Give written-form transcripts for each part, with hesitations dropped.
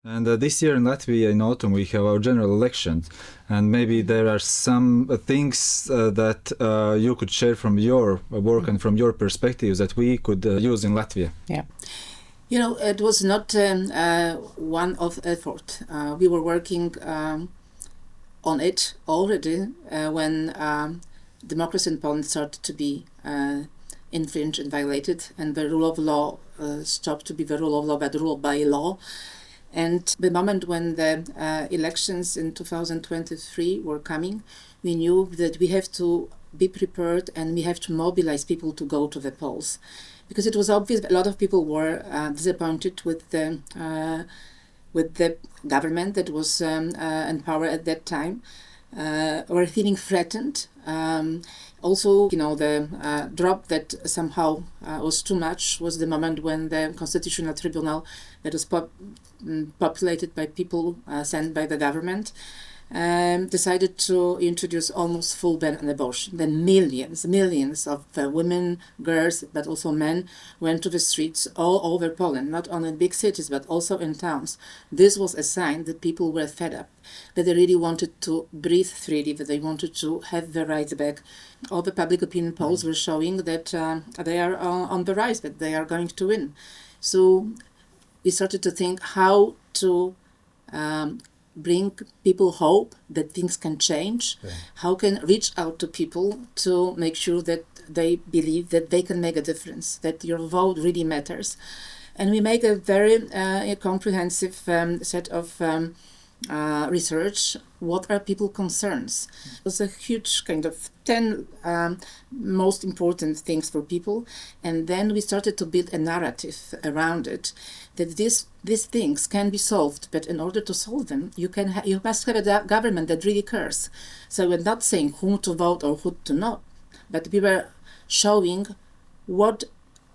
And this year in Latvia in autumn we have our general elections, and maybe there are some things that you could share from your work and from your perspectives that we could use in Latvia. Yeah. You know, it was not one of effort. We were working on it already when democracy in Poland started to be infringed and violated, and the rule of law stopped to be the rule of law, but rule by law. And the moment when the elections in 2023 were coming, we knew that we have to be prepared and we have to mobilize people to go to the polls. Because it was obvious that a lot of people were disappointed with the government that was in power at that time, were feeling threatened. Also, you know, the drop that somehow was too much was the moment when the Constitutional Tribunal, that was populated by people sent by the government, decided to introduce almost full ban on abortion. Then millions of women, girls, but also men went to the streets all over Poland, not only in big cities, but also in towns. This was a sign that people were fed up, that they really wanted to breathe freely, that they wanted to have their rights back. All the public opinion polls were showing that they are on the rise, that they are going to win. So we started to think how to bring people hope that things can change, how can reach out to people to make sure that they believe that they can make a difference, that your vote really matters. And we make a very comprehensive set of research. What are people's concerns? It was a huge kind of 10 most important things for people. And then we started to build a narrative around it, that these things can be solved, but in order to solve them, you must have a government that really cares. So we're not saying whom to vote or who to not, but we were showing what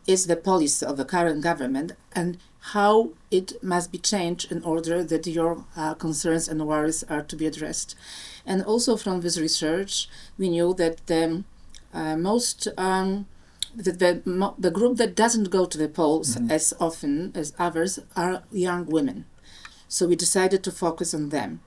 is the policy of the current government and how it must be changed in order that your concerns and worries are to be addressed. And also from this research, we knew that the the group that doesn't go to the polls as often as others are young women. So we decided to focus on them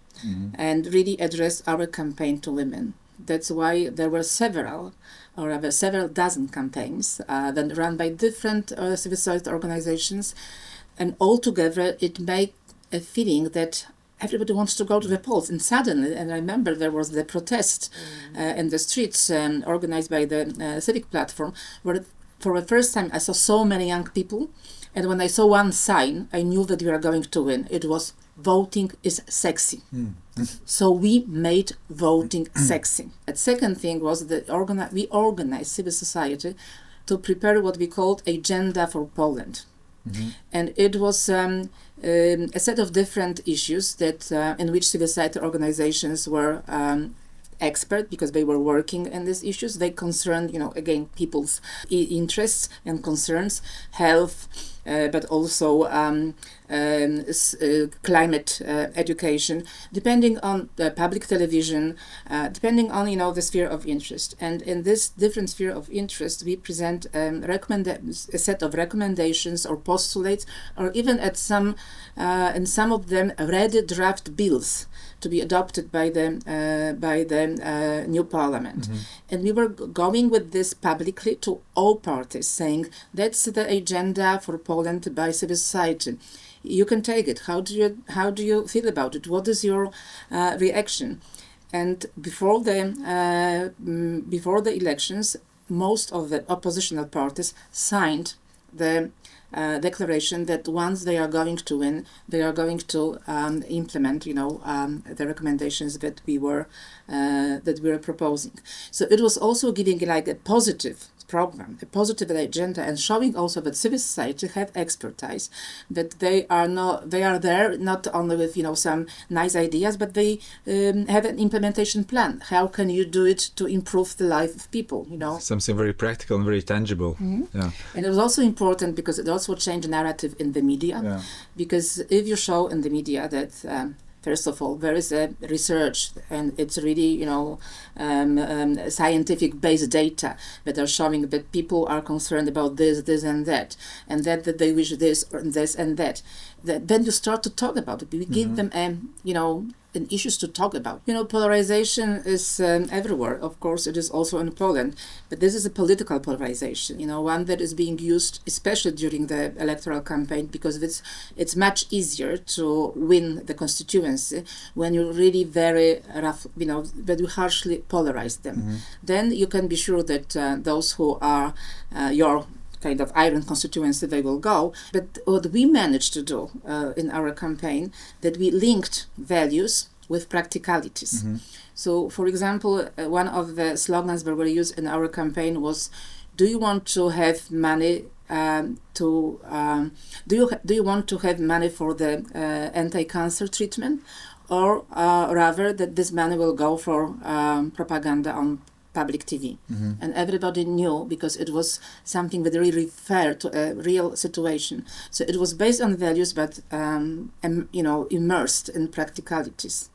and really address our campaign to women. That's why there were several dozen campaigns that run by different civil society organizations, and altogether it made a feeling that everybody wants to go to the polls. And suddenly, and I remember there was the protest in the streets organized by the Civic Platform, where for the first time I saw so many young people. And when I saw one sign, I knew that we were going to win. It was voting is sexy. So we made voting sexy. A second thing was that we organized civil society to prepare what we called Agenda for Poland. And it was a set of different issues that in which civil society organizations were expert, because they were working in these issues. They concerned, again, people's interests and concerns, health, but also climate education, depending on the public television, depending on, the sphere of interest. And in this different sphere of interest, we present a set of recommendations or postulates, or even in some of them, ready draft bills to be adopted by the new parliament. And we were going with this publicly to all parties, saying that's the agenda for Poland by civil society. You can take it. How do you feel about it? What is your reaction? And before the elections, most of the oppositional parties signed the declaration that once they are going to win, they are going to implement, the recommendations that we were proposing. So it was also giving like a positive program, a positive agenda, and showing also that civil society have expertise, that they are there not only with some nice ideas, but they have an implementation plan. How can you do it to improve the life of people? Something very practical and very tangible. Yeah. And it was also important because it also changed the narrative in the media. Because if you show in the media that First of all, there is a research, and it's really, scientific-based data that are showing that people are concerned about this, and that they wish this or this and that. Then you start to talk about it. We give them, an issues to talk about. Polarization is everywhere. Of course, it is also in Poland, but this is a political polarization. One that is being used, especially during the electoral campaign, because it's much easier to win the constituency when you really very rough, that you harshly polarize them. Then you can be sure that those who are your kind of iron constituency, they will go. But what we managed to do in our campaign, that we linked values with practicalities. So, for example, one of the slogans that were used in our campaign was, do you want to have money do you want to have money for the anti-cancer treatment, or rather that this money will go for propaganda on public TV? And everybody knew, because it was something that really referred to a real situation. So it was based on values, but immersed in practicalities.